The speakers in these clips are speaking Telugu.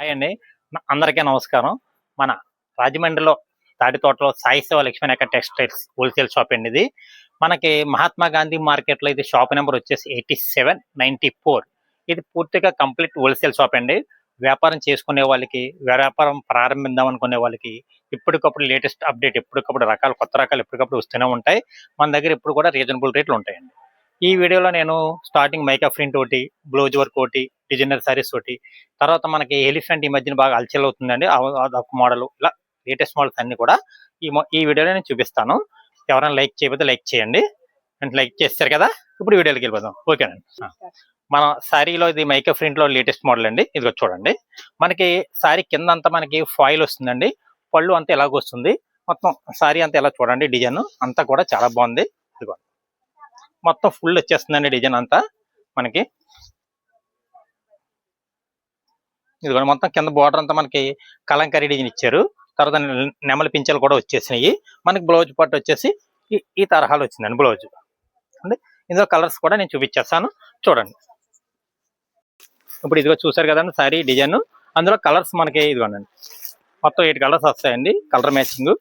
హాయ్ అండి. అందరికీ నమస్కారం. మన రాజమండ్రిలో తాడితోటలో Sai Shiva Lakshminayaka textiles wholesale shop అండి ఇది. మనకి మహాత్మా గాంధీ మార్కెట్లో ఇది షాప్ నెంబర్ వచ్చేసి 8794. ఇది పూర్తిగా కంప్లీట్ హోల్సేల్ షాప్ అండి. వ్యాపారం చేసుకునే వాళ్ళకి, వ్యాపారం ప్రారంభిద్దాం అనుకునే వాళ్ళకి ఇప్పటికప్పుడు లేటెస్ట్ అప్డేట్ ఎప్పటికప్పుడు కొత్త రకాలు ఎప్పటికప్పుడు వస్తూనే ఉంటాయి. మన దగ్గర ఇప్పుడు కూడా రీజనబుల్ రేట్లు ఉంటాయండి. ఈ వీడియోలో నేను స్టార్టింగ్ మైకా ప్రింట్ ఒకటి, బ్లౌజ్ వర్క్ ఒకటి, డిజైనర్ సారీస్ ఒకటి, తర్వాత మనకి ఎలిఫెంట్ ఈ మధ్యన బాగా అలచల్ అవుతుందండి. అదొక మోడల్, ఇలా లేటెస్ట్ మోడల్స్ అన్ని కూడా ఈ వీడియోలో నేను చూపిస్తాను. ఎవరైనా లైక్ చేయకపోతే లైక్ చేయండి. అంటే లైక్ చేస్తారు కదా, ఇప్పుడు వీడియోకి వెళ్ళిపోదాం. ఓకేనండి. మన శారీలో ఇది మైకా ప్రింట్ లో లేటెస్ట్ మోడల్ అండి. ఇది చూడండి, మనకి శారీ కింద అంతా మనకి ఫాయిల్ వస్తుందండి. పళ్ళు అంతా ఎలాగ వస్తుంది, మొత్తం శారీ అంతా ఎలా చూడండి, డిజైన్ అంతా కూడా చాలా బాగుంది. ఇదిగో మొత్తం ఫుల్ వచ్చేస్తుందండి డిజైన్ అంతా మనకి. ఇదిగో మొత్తం కింద బోర్డర్ అంతా మనకి కలంకారీ డిజైన్ ఇచ్చారు. తర్వాత నెమలి పింఛలు కూడా వచ్చేసినాయి. మనకి బ్లౌజ్ పట్టు వచ్చేసి ఈ తరహాలో వచ్చిందండి బ్లౌజ్ అంటే. ఇందులో కలర్స్ కూడా నేను చూపించేస్తాను, చూడండి. ఇప్పుడు ఇదిగో చూసారు కదండి సారీ డిజైన్. అందులో కలర్స్ మనకి ఇదిగోండి, మొత్తం 8 కలర్స్ వస్తాయండి. కలర్ మ్యాచింగ్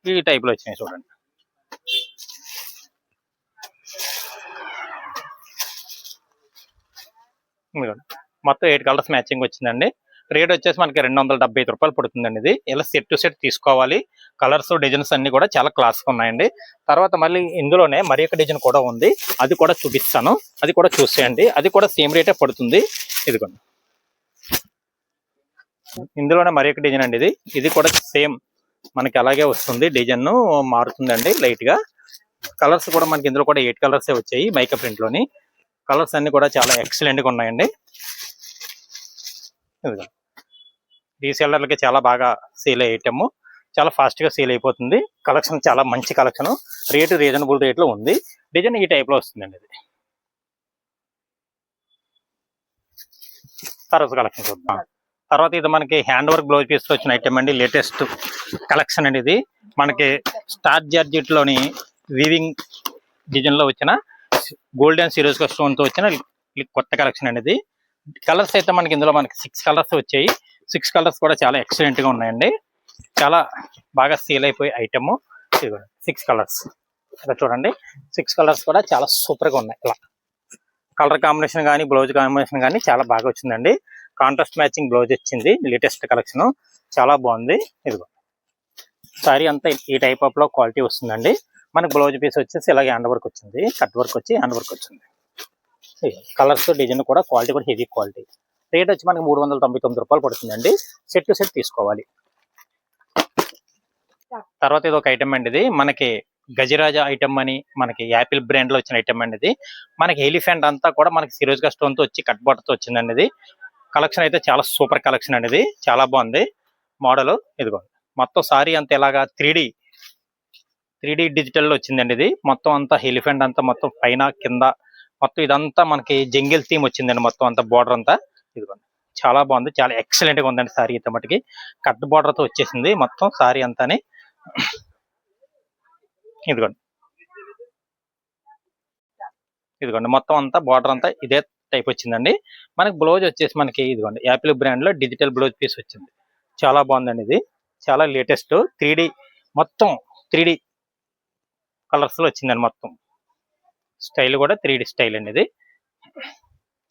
ఈ టైప్లో వచ్చినాయి చూడండి. మొత్తం 8 కలర్స్ మ్యాచింగ్ వచ్చిందండి. రేట్ వచ్చేసి మనకి 275 రూపాయలు పడుతుందండి. ఇది ఇలా సెట్ టు సెట్ తీసుకోవాలి. కలర్స్ డిజైన్స్ అన్ని కూడా చాలా క్లాస్గా ఉన్నాయండి. తర్వాత మళ్ళీ ఇందులోనే మరి ఒక డిజైన్ కూడా ఉంది, అది కూడా చూపిస్తాను. అది కూడా చూసేయండి, అది కూడా సేమ్ రేటే పడుతుంది. ఇదిగోండి, ఇందులోనే మరి ఒక డిజైన్ అండి. ఇది కూడా సేమ్ మనకి అలాగే వస్తుంది, డిజైన్ మారుతుందండి లైట్ గా. కలర్స్ కూడా మనకి ఇందులో కూడా 8 కలర్సే వచ్చాయి మైకా ప్రింట్ లోని. కలర్స్ అన్ని కూడా చాలా ఎక్సలెంట్ గా ఉన్నాయండి. రీసెల్లర్లకి చాలా బాగా సేల్ అయ్యేటము, చాలా ఫాస్ట్ గా సేల్ అయిపోతుంది. కలెక్షన్ చాలా మంచి కలెక్షన్, రేటు రీజనబుల్ రేట్ లో ఉంది. డిజైన్ ఈ టైప్ లో వస్తుందండి. ఇది తర్వాత కలెక్షన్ చూద్దాం. తర్వాత ఇది మనకి హ్యాండ్ వర్క్ బ్లౌజ్ పీస్ వచ్చిన ఐటమ్ అండి, లేటెస్ట్ కలెక్షన్ అండి. ఇది మనకి స్టార్ జార్జెట్ లోని వీవింగ్ డిజైన్ లో వచ్చిన గోల్డెన్ సిరీస్ స్టోన్ తో వచ్చిన కొత్త కలెక్షన్ అనేది. కలర్స్ అయితే మనకి ఇందులో మనకి 6 కలర్స్ వచ్చాయి. 6 కలర్స్ కూడా చాలా ఎక్సలెంట్ గా ఉన్నాయండి. చాలా బాగా సేల్ అయిపోయే ఐటమ్. 6 కలర్స్ ఇలా చూడండి. 6 కలర్స్ కూడా చాలా సూపర్ గా ఉన్నాయి. ఇలా కలర్ కాంబినేషన్ కానీ బ్లౌజ్ కాంబినేషన్ కానీ చాలా బాగా వచ్చిందండి. కాంట్రాస్ట్ మ్యాచింగ్ బ్లౌజ్ వచ్చింది, లేటెస్ట్ కలెక్షన్ చాలా బాగుంది. ఇదిగో సారీ అంతా ఈ టైప్ ఆఫ్ లో క్వాలిటీ వస్తుందండి. మనకి బ్లౌజ్ పీస్ వచ్చేసి ఇలాగే హ్యాండ్ వర్క్ వచ్చింది, కట్ వర్క్ వచ్చి హ్యాండ్ వర్క్ వచ్చింది. కలర్స్ డిజైన్ కూడా క్వాలిటీ కూడా హెవీ క్వాలిటీ. రేట్ వచ్చి మనకి 399 రూపాయలు పడుతుందండి. సెట్ టు సెట్ తీసుకోవాలి. తర్వాత ఇది ఒక ఐటమ్ అండి. ఇది మనకి గజరాజా ఐటమ్ అని మనకి యాపిల్ బ్రాండ్ లో వచ్చిన ఐటమ్ అండి. ఇది మనకి ఎలిఫెంట్ అంతా కూడా మనకి సిరోజ్గా స్టోన్ తో వచ్చి కట్ బార్డర్ తో వచ్చిందండి. ఇది కలెక్షన్ అయితే చాలా సూపర్ కలెక్షన్ అండి. ఇది చాలా బాగుంది మోడల్. ఇదిగో మొత్తం సారీ అంతా ఇలాగా 3D డిజిటల్ లో వచ్చిందండి. ఇది మొత్తం అంతా ఎలిఫెంట్ అంతా మొత్తం పైన కింద మొత్తం ఇదంతా మనకి జంగిల్ థీమ్ వచ్చిందండి. మొత్తం అంతా బోర్డర్ అంతా ఇదిగోండి, చాలా బాగుంది, చాలా ఎక్సలెంట్ గా ఉందండి. సారీ అయితే మటుకి కట్ బోర్డర్ తో వచ్చేసింది మొత్తం సారీ అంతాని. ఇదిగోండి ఇదిగోండి మొత్తం అంతా బోర్డర్ అంతా ఇదే టైప్ వచ్చిందండి. మనకి బ్లౌజ్ వచ్చేసి మనకి ఇదిగోండి యాపిల్ బ్రాండ్ లో డిజిటల్ బ్లౌజ్ పీస్ వచ్చింది. చాలా బాగుందండి. ఇది చాలా లేటెస్ట్ 3D మొత్తం 3D కలర్స్ లో వచ్చిందండి. మొత్తం స్టైల్ కూడా 3D స్టైల్ అండి. ఇది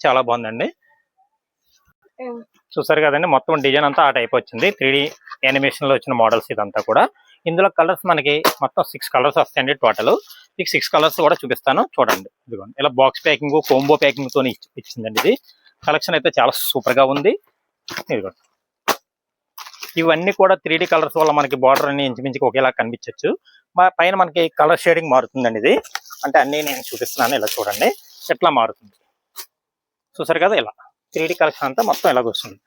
చాలా బాగుందండి. చూసారు కదండి, మొత్తం డిజైన్ అంతా ఆ టైప్ వచ్చింది. 3D యానిమేషన్ లో వచ్చిన మోడల్స్ ఇదంతా కూడా. ఇందులో కలర్స్ మనకి మొత్తం 6 కలర్స్ వస్తాయండి టోటల్. మీకు 6 కలర్స్ కూడా చూపిస్తాను, చూడండి. ఇదిగోండి ఇలా బాక్స్ ప్యాకింగ్ కోంబో ప్యాకింగ్ తో ఇచ్చిందండి. ఇది కలెక్షన్ అయితే చాలా సూపర్ గా ఉంది. ఇదిగోండి ఇవన్నీ కూడా 3D కలర్స్ వల్ల మనకి బార్డర్ అన్ని ఇంచుమించుకి ఒకేలా కనిపించవచ్చు. పైన మనకి కలర్ షేడింగ్ మారుతుందండి. ఇది అంటే అన్ని నేను చూపిస్తున్నాను, ఇలా చూడండి ఎట్లా మారుతుంది. చూసారు కదా, ఇలా 3D కలెక్షన్ అంతా మొత్తం ఇలాగ వస్తుంది.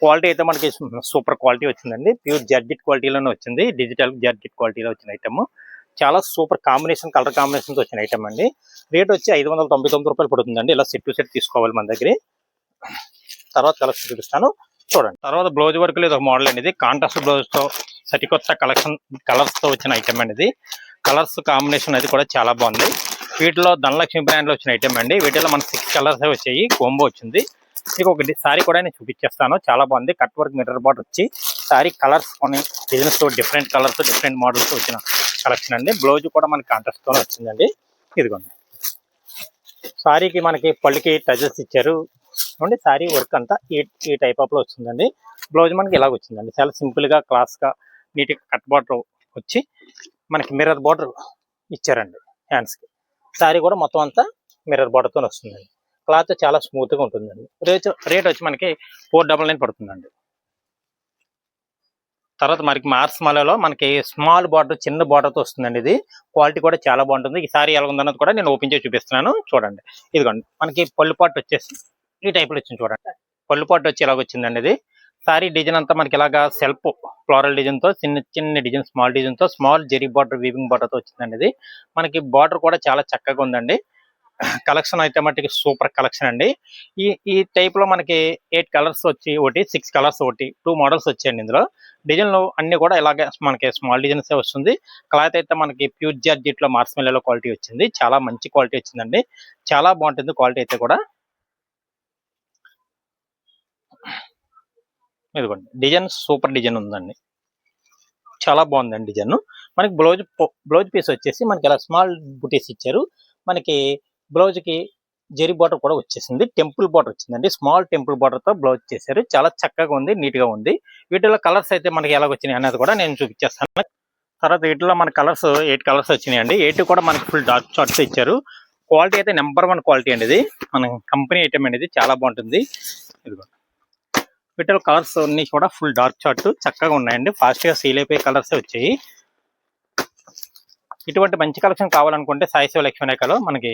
క్వాలిటీ అయితే మనకి సూపర్ క్వాలిటీ వచ్చిందండి. ప్యూర్ జార్జెట్ క్వాలిటీలోనే వచ్చింది, డిజిటల్ జార్జెట్ క్వాలిటీలో వచ్చిన ఐటమ్. చాలా సూపర్ కాంబినేషన్, కలర్ కాంబినేషన్తో వచ్చిన ఐటమ్ అండి. రేట్ వచ్చి 599 రూపాయలు పడుతుందండి. ఇలా సెట్ టు సెట్ తీసుకోవాలి మన దగ్గర. తర్వాత కలెక్షన్ చూపిస్తాను, చూడండి. తర్వాత బ్లౌజ్ వర్క్ లేదు ఒక మోడల్ అనేది, కాంట్రాస్ట్ బ్లౌజ్ తో సరికొత్త కలెక్షన్ కలర్స్ తో వచ్చిన ఐటమ్ అనేది. కలర్స్ కాంబినేషన్ అది కూడా చాలా బాగుంది. వీటిలో ధనలక్ష్మి బ్రాండ్ లో వచ్చిన ఐటమ్ అండి. వీటిలో మనకి 6 కలర్స్ వచ్చాయి, కోంబో వచ్చింది. మీకు ఒకటి సారీ కూడా నేను చూపించేస్తాను, చాలా బాగుంది. కట్ వర్క్ మిర్రర్ బార్డర్ వచ్చి సారీ కలర్స్ కొన్ని designs different colours different models వచ్చిన కలెక్షన్ అండి. బ్లౌజ్ కూడా మనకి కాంట్రాస్ట్ తో వచ్చిందండి. ఇదిగోండి సారీకి మనకి పళ్ళుకి టజల్స్ ఇచ్చారు చూడండి. సారీ వర్క్ అంతా ఈ టైప్ ఆఫ్ లో వచ్చిందండి. బ్లౌజ్ మనకి ఇలాగ వచ్చిందండి, చాలా సింపుల్ గా క్లాస్ గా నీట్ గా కట్ బార్డర్ వచ్చి మనకి మిర్రర్ బార్డర్ ఇచ్చారండి హ్యాండ్స్ కి. సారీ కూడా మొత్తం అంతా మిర్రర్ బార్డర్ తో వస్తుందండి. క్లాత్ చాలా స్మూత్ గా ఉంటుందండి. రేట్ వచ్చి మనకి 499 పడుతుందండి. తర్వాత మనకి మార్స్ మాలలో మనకి స్మాల్ బార్డర్ చిన్న బార్డర్ తో వస్తుందండి. ఇది క్వాలిటీ కూడా చాలా బాగుంటుంది. ఈ సారీ ఎలా ఉందన్నది కూడా నేను ఓపెన్ చేసి చూపిస్తున్నాను చూడండి. ఇదిగోండి మనకి పళ్ళు పాటు వచ్చేసి ఈ టైప్ లో వచ్చింది చూడండి. పళ్ళు పాటు వచ్చి ఇలాగ వచ్చిందండి. ఇది సారీ డిజైన్ అంతా మనకి ఇలాగా సెల్ఫ్ ఫ్లోరల్ డిజైన్ తో చిన్న చిన్న డిజైన్ స్మాల్ డిజైన్ తో small zari border weaving border తో వచ్చిందండి. ఇది మనకి బార్డర్ కూడా చాలా చక్కగా ఉందండి. కలెక్షన్ అయితే మటుకి సూపర్ కలెక్షన్ అండి. ఈ టైప్ లో మనకి 8 కలర్స్ వచ్చి ఒకటి 6 కలర్స్ ఒకటి 2 మోడల్స్ వచ్చాయండి. ఇందులో డిజైన్లు అన్ని కూడా ఇలాగే మనకి స్మాల్ డిజైన్స్ వస్తుంది. క్లాత్ అయితే మనకి ప్యూర్ జార్జెట్ లో మార్స్ మెల్లో క్వాలిటీ వచ్చింది, చాలా మంచి క్వాలిటీ వచ్చిందండి. చాలా బాగుంటుంది క్వాలిటీ అయితే కూడా. ఇదిగోండి డిజైన్ సూపర్ డిజైన్ ఉందండి, చాలా బాగుందండి డిజైన్. మనకి బ్లౌజ్ పీస్ వచ్చేసి మనకి ఇలా స్మాల్ బుటీస్ ఇచ్చారు. మనకి బ్లౌజ్ కి జెరీ బార్డర్ కూడా వచ్చేసింది, టెంపుల్ బార్డర్ వచ్చిందండి. స్మాల్ టెంపుల్ బార్డర్ తో బ్లౌజ్ చేశారు, చాలా చక్కగా ఉంది, నీట్ గా ఉంది. వీటిలో కలర్స్ అయితే మనకి ఎలా వచ్చినాయి అనేది కూడా నేను చూపించేస్తాను. తర్వాత వీటిలో మన కలర్స్ 8 కలర్స్ వచ్చినాయండి. 8 కూడా మనకి ఫుల్ డార్క్ చార్ట్స్ ఇచ్చారు. క్వాలిటీ అయితే నెంబర్ 1 క్వాలిటీ అండి. ఇది మన కంపెనీ ఐటమ్ అండి, ఇది చాలా బాగుంటుంది. ఇదిగో వీటిలో కలర్స్ అన్ని కూడా ఫుల్ డార్క్ చార్ట్ చక్కగా ఉన్నాయండి. ఫాస్ట్ గా సీల్ అయిపోయే కలర్స్ వచ్చాయి. ఇటువంటి మంచి కలెక్షన్ కావాలనుకుంటే సాయి శివ లక్ష్మీ రేఖలో మనకి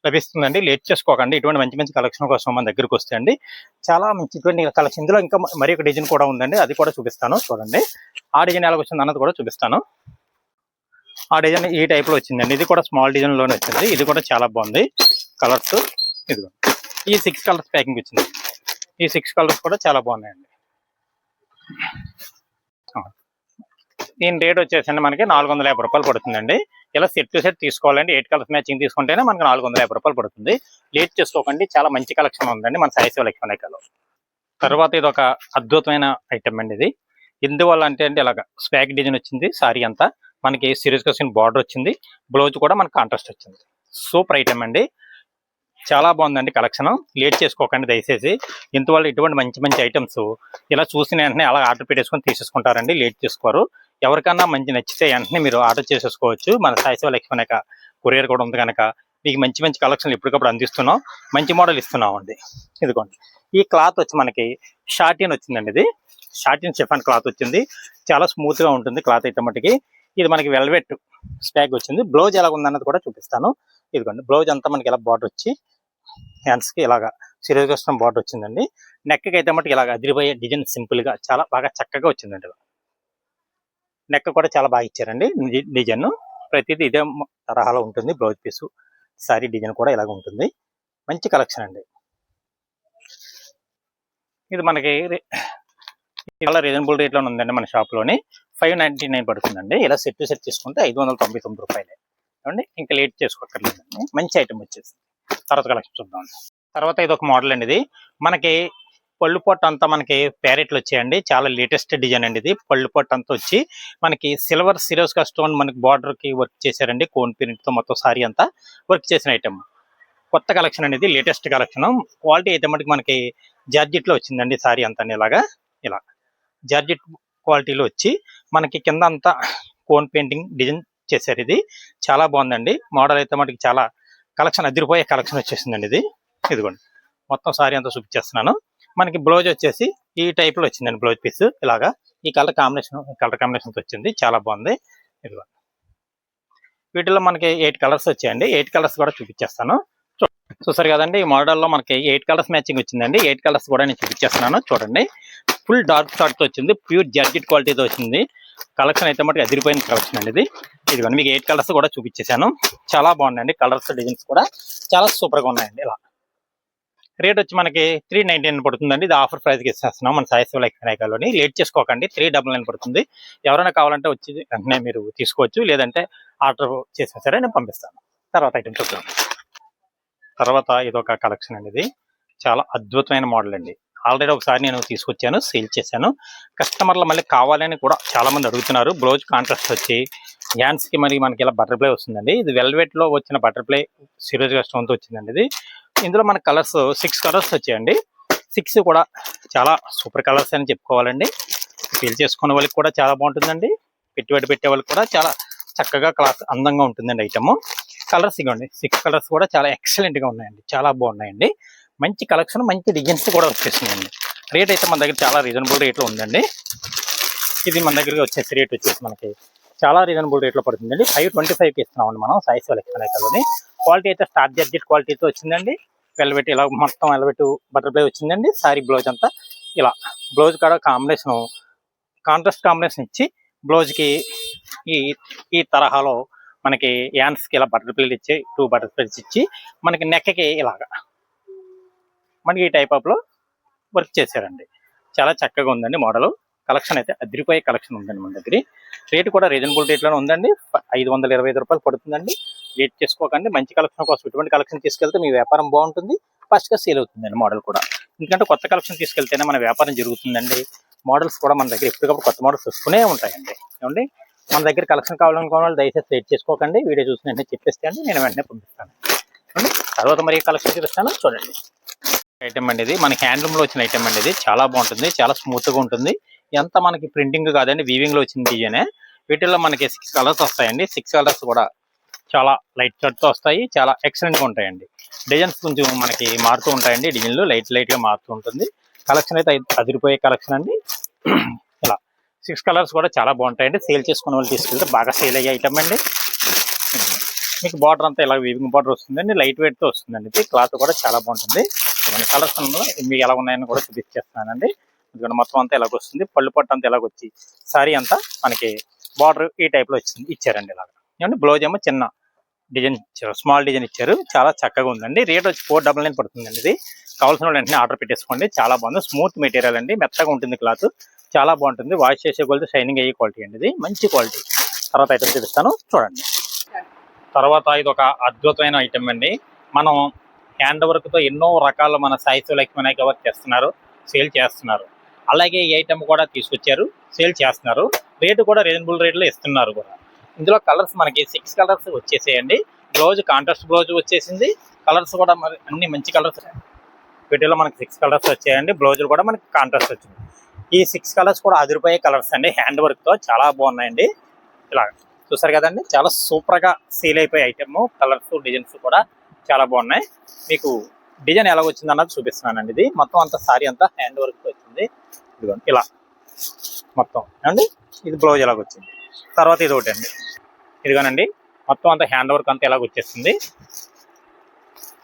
లభిస్తుందండి. లేట్ చేసుకోకండి. ఇటువంటి మంచి మంచి కలెక్షన్ కోసం మన దగ్గరకు వస్తే అండి చాలా మంచి ఇటువంటి కలెక్షన్. ఇందులో ఇంకా మరి ఒక డిజైన్ కూడా ఉందండి, అది కూడా చూపిస్తాను చూడండి. ఆ డిజైన్ ఎలా వచ్చింది అన్నది కూడా చూపిస్తాను. ఆ డిజైన్ ఈ టైప్ లో వచ్చిందండి. ఇది కూడా స్మాల్ డిజైన్ లోనే వచ్చింది. ఇది కూడా చాలా బాగుంది కలర్స్. ఇదిగో ఈ 6 కలర్స్ ప్యాకింగ్ వచ్చింది. ఈ 6 కలర్స్ కూడా చాలా బాగున్నాయండి. దీని రేట్ వచ్చేసండి మనకి 450 రూపాయలు పడుతుందండి. ఇలా సెట్ టు సెట్ తీసుకోవాలండి. 8 కలర్స్ మ్యాచింగ్ తీసుకుంటేనే మనకి 450 రూపాయలు పడుతుంది. లేట్ చేసుకోకండి, చాలా మంచి కలెక్షన్ ఉందండి మన సాయి శివ లక్ష్మీ రేఖలో. తర్వాత ఇది ఒక అద్భుతమైన ఐటమ్ అండి. ఇది ఎందువల్ల అంటే ఇలాగ స్వాగ్ డిజైన్ వచ్చింది. సారీ అంతా మనకి సిరీస్ వచ్చిన బార్డర్ వచ్చింది. బ్లౌజ్ కూడా మనకి కాంట్రాస్ట్ వచ్చింది. సూపర్ ఐటమ్ అండి, చాలా బాగుందండి కలెక్షన్. లేట్ చేసుకోకండి దయచేసి. ఇంతవల్ల ఇటువంటి మంచి మంచి ఐటమ్స్ ఇలా చూసిన వెంటనే అలా ఆర్డర్ పెట్టేసుకొని తీసేసుకుంటారండి, లేట్ చేసుకోరు. ఎవరికన్నా మంచి నచ్చితే వెంటనే మీరు ఆర్డర్ చేసేసుకోవచ్చు. మన సాయి శివ లక్ష్మీ రేఖ కొరియర్ కూడా ఉంది కనుక మీకు మంచి మంచి కలెక్షన్లు ఎప్పటికప్పుడు అందిస్తున్నాం, మంచి మోడల్ ఇస్తున్నాం అండి. ఇదిగోండి ఈ క్లాత్ వచ్చి మనకి షార్టిన్ వచ్చిందండి. ఇది షార్టిన్ షిఫాన్ క్లాత్ వచ్చింది, చాలా స్మూత్ గా ఉంటుంది క్లాత్ అయితే మటుకి. ఇది మనకి వెల్వెట్ స్టాగ్ వచ్చింది. బ్లౌజ్ ఎలా ఉందన్నది కూడా చూపిస్తాను. ఇదిగోండి బ్లౌజ్ అంతా మనకి ఇలా బార్డర్ వచ్చి హ్యాండ్స్ కి ఇలాగా సిరీస్ కస్టమ్ బార్డర్ వచ్చిందండి. నెక్ కి అయితే మటుకు ఇలాగ అదిరిపోయే డిజైన్ సింపుల్ గా చాలా బాగా చక్కగా వచ్చిందండి. నెక్ కూడా చాలా బాగా ఇచ్చారండి డిజైన్. ప్రతిదీ ఇదే తరహాలో ఉంటుంది. బ్లౌజ్ పీసు సారీ డిజైన్ కూడా ఇలాగ ఉంటుంది. మంచి కలెక్షన్ అండి. ఇది మనకి చాలా రీజనబుల్ రేట్ లో ఉందండి మన షాప్ లోని. 599 పడుతుందండి. ఇలా సెట్ టు సెట్ తీసుకుంటే 599 రూపాయలే అండి. ఇంకా లేట్ చేసుకోక్కర్లేదండి, మంచి ఐటమ్ వచ్చేసి. తర్వాత కలెక్షన్ చూద్దాం. తర్వాత ఇది ఒక మోడల్ అండి. ఇది మనకి పళ్ళు పొట్టు అంతా మనకి ప్యారెట్లు వచ్చాయండి. చాలా లేటెస్ట్ డిజైన్ అండి. ఇది పళ్ళు పొట్టు అంతా వచ్చి మనకి సిల్వర్ సిరోస్ కా స్టోన్ మనకి బార్డర్ కి వర్క్ చేశారండి. కోన్ ప్రింట్ తో మొత్తం సారీ అంతా వర్క్ చేసిన ఐటమ్. కొత్త కలెక్షన్ అనేది, లేటెస్ట్ కలెక్షన్. క్వాలిటీ అయితే మటుకు మనకి జార్జెట్ లో వచ్చిందండి. సారీ అంతా ఇలాగా ఇలా జార్జెట్ క్వాలిటీలో వచ్చి మనకి కింద అంతా కోన్ పెయింటింగ్ డిజైన్ చేశారు. ఇది చాలా బాగుందండి. మోడల్ అయితే మటుకు చాలా కలెక్షన్ అదిరిపోయే కలెక్షన్ వచ్చేసిందండి. ఇది ఇదిగోండి మొత్తం సారీ అంతా చూపించేస్తున్నాను. మనకి బ్లౌజ్ వచ్చేసి ఈ టైప్ లో వచ్చిందండి. బ్లౌజ్ పీస్ ఇలాగా ఈ కలర్ కాంబినేషన్ వచ్చింది, చాలా బాగుంది. ఇదిగో వీటిలో మనకి 8 కలర్స్ వచ్చాయండి. 8 కలర్స్ కూడా చూపించేస్తాను. చూసారు కదండి, ఈ మోడల్లో మనకి 8 కలర్స్ మ్యాచింగ్ వచ్చిందండి. 8 కలర్స్ కూడా నేను చూపించేస్తున్నాను చూడండి. ఫుల్ డార్క్ షార్ట్ తో వచ్చింది, ప్యూర్ జార్జెట్ క్వాలిటీతో వచ్చింది. కలెక్షన్ అయితే మటుకు అదిరిపోయిన కలెక్షన్ అండి. ఇది ఇదిగోండి మీకు 8 కలర్స్ కూడా చూపించేశాను. చాలా బాగున్నాయండి కలర్స్, డిజైన్స్ కూడా చాలా సూపర్ గా ఉన్నాయండి. ఇలా రేట్ వచ్చి మనకి 399 పడుతుందండి. ఇది ఆఫర్ ప్రైస్ కి ఇచ్చేస్తున్నాం మన సాయి శివ లక్ష్మీ రేఖలోని. లేట్ చేసుకోకండి, 399 పడుతుంది. ఎవరైనా కావాలంటే వచ్చి వెంటనే మీరు తీసుకోవచ్చు, లేదంటే ఆర్డర్ చేసినా సరే నేను పంపిస్తాను. తర్వాత ఐటమ్ చూద్దాం. తర్వాత ఇది ఒక కలెక్షన్ అండి. ఇది చాలా అద్భుతమైన మోడల్ అండి. ఆల్రెడీ ఒకసారి నేను తీసుకొచ్చాను, సేల్ చేశాను. కస్టమర్లు మళ్ళీ కావాలని కూడా చాలా మంది అడుగుతున్నారు. బ్లౌజ్ కాంట్రాస్ట్ వచ్చి హ్యాండ్స్కి మరి మనకి ఇలా బటర్ఫ్లై వస్తుందండి. ఇది వెల్వెట్లో వచ్చిన బటర్ఫ్లై సిరోజ్గా స్టోన్తో వచ్చిందండి. ఇది ఇందులో మన కలర్స్ 6 కలర్స్ వచ్చాయండి. 6 కూడా చాలా సూపర్ కలర్స్ అని చెప్పుకోవాలండి. సేల్ చేసుకునే వాళ్ళకి కూడా చాలా బాగుంటుందండి. పెట్టుబడి పెట్టే వాళ్ళకి కూడా చాలా చక్కగా క్లాత్ అందంగా ఉంటుందండి ఐటమ్. కలర్స్ ఇవ్వండి, 6 కలర్స్ కూడా చాలా ఎక్సలెంట్గా ఉన్నాయండి, చాలా బాగున్నాయండి. మంచి కలెక్షన్, మంచి డిజైన్స్ కూడా వచ్చేసిందండి. రేట్ అయితే మన దగ్గర చాలా రీజనబుల్ రేట్లో ఉందండి. ఇది మన దగ్గర వచ్చేసి రేట్ వచ్చేసి మనకి చాలా రీజనబుల్ రేట్లో పడుతుందండి. 525కి ఇస్తున్నామండి మనం సాయి సెలెక్షన్ అయితే. క్వాలిటీ అయితే స్టార్ జార్జెట్ క్వాలిటీతో వచ్చిందండి. వెల్వెట్ ఇలా మొత్తం వెల్వెట్ బటర్ఫ్లై వచ్చిందండి. సారీ బ్లౌజ్ అంతా ఇలా బ్లౌజ్ కూడా కాంబినేషన్ కాంట్రాస్ట్ కాంబినేషన్ ఇచ్చి బ్లౌజ్కి ఈ తరహాలో మనకి హ్యాండ్స్కి ఇలా బటర్ఫ్లైలు ఇచ్చి 2 బటర్ఫ్లైస్ ఇచ్చి మనకి నెక్కి ఇలాగా మనకి ఈ టైప్ ఆఫ్లో వర్క్ చేశారండి. చాలా చక్కగా ఉందండి మోడల్. కలెక్షన్ అయితే అదిరిపోయే కలెక్షన్ ఉందండి మన దగ్గర. రేటు కూడా రీజనబుల్ రేట్లోనే ఉందండి. 525 రూపాయలు పడుతుందండి. రేట్ చేసుకోకండి. మంచి కలెక్షన్ కోసం ఇటువంటి కలెక్షన్ తీసుకెళ్తే మీ వ్యాపారం బాగుంటుంది, ఫస్ట్గా సేల్ అవుతుందండి మోడల్ కూడా. ఎందుకంటే కొత్త కలెక్షన్ తీసుకెళ్తేనే మన వ్యాపారం జరుగుతుందండి. మోడల్స్ కూడా మన దగ్గర ఎప్పటికప్పుడు కొత్త మోడల్స్ వస్తూనే ఉంటాయండి. ఏమండి, మన దగ్గర కలెక్షన్ కావాలనుకున్న వాళ్ళు దయచేసి రేట్ చేసుకోకండి. వీడియో చూసిన వెంటనే చెప్పేస్తే అండి నేను వెంటనే పంపిస్తాను. తర్వాత మరి కలెక్షన్ చూపిస్తాను చూడండి. ఐటమ్ అండి ఇది మనకి హ్యాండ్లూమ్లో వచ్చిన ఐటమ్ అండి. ఇది చాలా బాగుంటుంది, చాలా స్మూత్గా ఉంటుంది. ఎంత మనకి ప్రింటింగ్ కాదండి, వీవింగ్లో వచ్చిన డిజైనే. వీటిల్లో మనకి 6 కలర్స్ వస్తాయండి. 6 కలర్స్ కూడా చాలా లైట్ షర్ట్తో వస్తాయి, చాలా ఎక్సలెంట్గా ఉంటాయండి. డిజైన్స్ కొంచెం మనకి మారుతూ ఉంటాయండి. డిజైన్లు లైట్గా మారుతూ ఉంటుంది. కలెక్షన్ అయితే అదిరిపోయే కలెక్షన్ అండి. ఇలా 6 కలర్స్ కూడా చాలా బాగుంటాయండి. సేల్ చేసుకునే వాళ్ళు తీసుకెళ్తే బాగా సేల్ అయ్యే ఐటమ్ అండి. మీకు బార్డర్ అంతా ఇలా వీవింగ్ బార్డర్ వస్తుందండి, లైట్ వెయిట్తో వస్తుందండి. ఇది క్లాత్ కూడా చాలా బాగుంటుంది. ఇవన్నీ కలర్స్ మీకు ఎలా ఉన్నాయని కూడా చూపించేస్తున్నానండి. ఎందుకంటే మొత్తం అంతా ఎలాగ వస్తుంది, పళ్ళు పట్టు అంతా ఎలాగొచ్చి సారీ అంతా మనకి బార్డర్ ఈ టైప్లో వచ్చింది ఇచ్చారండి. ఇలాగ ఏమంటే బ్లౌజ్ ఏమో చిన్న డిజైన్ ఇచ్చారు, స్మాల్ డిజైన్ ఇచ్చారు. చాలా చక్కగా ఉందండి. రేట్ వచ్చి 499 పడుతుందండి. ఇది కావాల్సిన వాళ్ళు వెంటనే ఆర్డర్ పెట్టేసుకోండి. చాలా బాగుంది, స్మూత్ మెటీరియల్ అండి, మెత్తగా ఉంటుంది క్లాత్, చాలా బాగుంటుంది. వాష్ చేసే క్వాలిటీ, షైనింగ్ అయ్యే క్వాలిటీ అండి. ఇది మంచి క్వాలిటీ. తర్వాత ఐటమ్ చూపిస్తాను చూడండి. తర్వాత ఇది ఒక అద్భుతమైన ఐటమ్ అండి. మనం హ్యాండ్ వర్క్తో ఎన్నో రకాల మన సాయి సెలెక్షన్ వర్క్ చేస్తున్నారు, సేల్ చేస్తున్నారు. అలాగే ఈ ఐటమ్ కూడా తీసుకొచ్చారు, సేల్ చేస్తున్నారు. రేటు కూడా రీజనబుల్ రేట్లో ఇస్తున్నారు కూడా. ఇందులో కలర్స్ మనకి 6 కలర్స్ వచ్చేసేయండి. బ్లౌజ్ కాంట్రాస్ట్ బ్లౌజ్ వచ్చేసింది. కలర్స్ కూడా మరి అన్ని మంచి కలర్స్. వీటిలో మనకి 6 కలర్స్ వచ్చాయండి. బ్లౌజులు కూడా మనకి కాంట్రాస్ట్ వచ్చింది. ఈ 6 కలర్స్ కూడా అదిరిపోయే కలర్స్ అండి. హ్యాండ్ వర్క్తో చాలా బాగున్నాయండి. ఇలా చూసారు కదండి, చాలా సూపర్గా సేల్ అయిపోయే ఐటమ్. కలర్స్ డిజైన్స్ కూడా చాలా బాగున్నాయి. మీకు డిజైన్ ఎలా వచ్చింది అన్నది చూపిస్తున్నానండి. ఇది మొత్తం అంతా సారీ అంతా హ్యాండ్ వర్క్ వచ్చింది. ఇదిగోండి ఇలా మొత్తం అండి. ఇది బ్లౌజ్ ఎలాగ వచ్చింది. తర్వాత ఇది ఒకటి అండి, ఇదిగోనండి మొత్తం అంతా హ్యాండ్ వర్క్ అంతా ఎలాగ వచ్చేస్తుంది.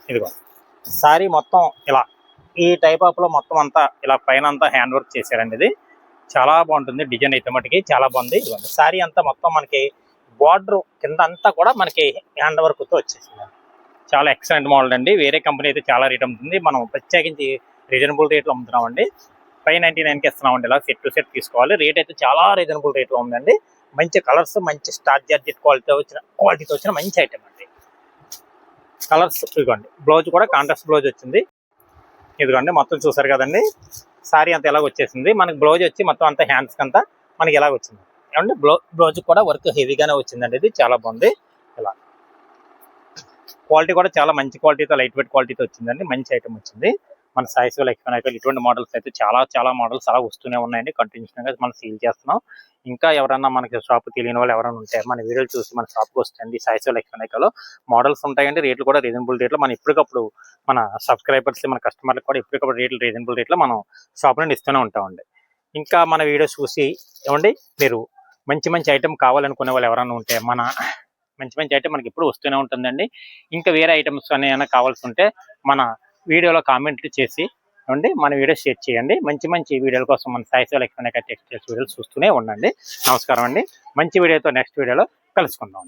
ఇదిగో సారీ మొత్తం ఇలా ఈ టైప్ ఆఫ్లో మొత్తం అంతా ఇలా పైన అంతా హ్యాండ్ వర్క్ చేశారండి. ఇది చాలా బాగుంటుంది. డిజైన్ అయితే మటుకి చాలా బాగుంది. ఇదిగోండి సారీ అంతా మొత్తం మనకి బార్డర్ కింద అంతా కూడా మనకి హ్యాండ్ వర్క్తో వచ్చేసింది. చాలా ఎక్సలెంట్ మోడల్ అండి. వేరే కంపెనీ అయితే చాలా రేట్ అమ్ముతుంది, మనం ప్రత్యేకించి రీజనబుల్ రేట్లో అమ్ముతున్నామండి. 599కి ఇస్తున్నామండి. ఇలా సెట్ టు సెట్ తీసుకోవాలి. రేట్ అయితే చాలా రీజనబుల్ రేట్లో ఉందండి. మంచి కలర్స్, మంచి స్టార్ జార్జెట్ క్వాలిటీతో వచ్చిన మంచి ఐటమ్ అండి. కలర్స్ ఇదిగోండి, బ్లౌజ్ కూడా కాంట్రాస్ట్ బ్లౌజ్ వచ్చింది. ఇదిగోండి మొత్తం చూసారు కదండి, సారీ అంతా ఎలాగ వచ్చేసింది. మనకి బ్లౌజ్ వచ్చి మొత్తం అంతా హ్యాండ్స్కి అంతా మనకి ఎలాగ వచ్చింది. ఏమంటే బ్లౌజ్ కూడా వర్క్ హెవీగానే వచ్చిందండి. ఇది చాలా బాగుంది. ఇలా క్వాలిటీ కూడా చాలా మంచి క్వాలిటీతో, లైట్ వెయిట్ క్వాలిటీతో వచ్చిందండి. మంచి ఐటమ్ వచ్చింది. మన సాయి సెలెక్షన్ ఇటువంటి మోడల్స్ అయితే చాలా మోడల్స్ అలా వస్తూనే ఉన్నాయండి. కంటిన్యూస్గా మనం సేల్ చేస్తున్నాం. ఇంకా ఎవరన్నా మనకి షాప్ తెలియని వాళ్ళు ఎవరైనా ఉంటే మన వీడియోలు చూసి మన షాప్కి వస్తుంది. సాయి సెలెక్షన్ మోడల్స్ ఉంటాయండి. రేట్లు కూడా రీజనబుల్ రేట్లో మనం ఎప్పటికప్పుడు మన సబ్స్క్రైబర్స్, మన కస్టమర్లకు కూడా ఎప్పటికప్పుడు రేట్లు రీజనబుల్ రేట్లో మనం షాప్ నుండి ఇస్తూనే ఉంటామండి. ఇంకా మన వీడియోస్ చూసి ఏమండి మీరు మంచి ఐటమ్ కావాలనుకునే వాళ్ళు ఎవరైనా ఉంటే మన మంచి ఐటమ్ మనకి ఎప్పుడు వస్తూనే ఉంటుందండి. ఇంకా వేరే ఐటమ్స్ ఏమైనా కావాల్సి ఉంటే మన వీడియోలో కామెంట్లు చేసి ఏమండి మన వీడియో షేర్ చేయండి. మంచి వీడియోల కోసం మన సాయి సెలెక్షన్ టెక్స్టైల్స్ వీడియోలు చూస్తూనే ఉండండి. నమస్కారం అండి. మంచి వీడియోతో నెక్స్ట్ వీడియోలో కలుసుకుందాం.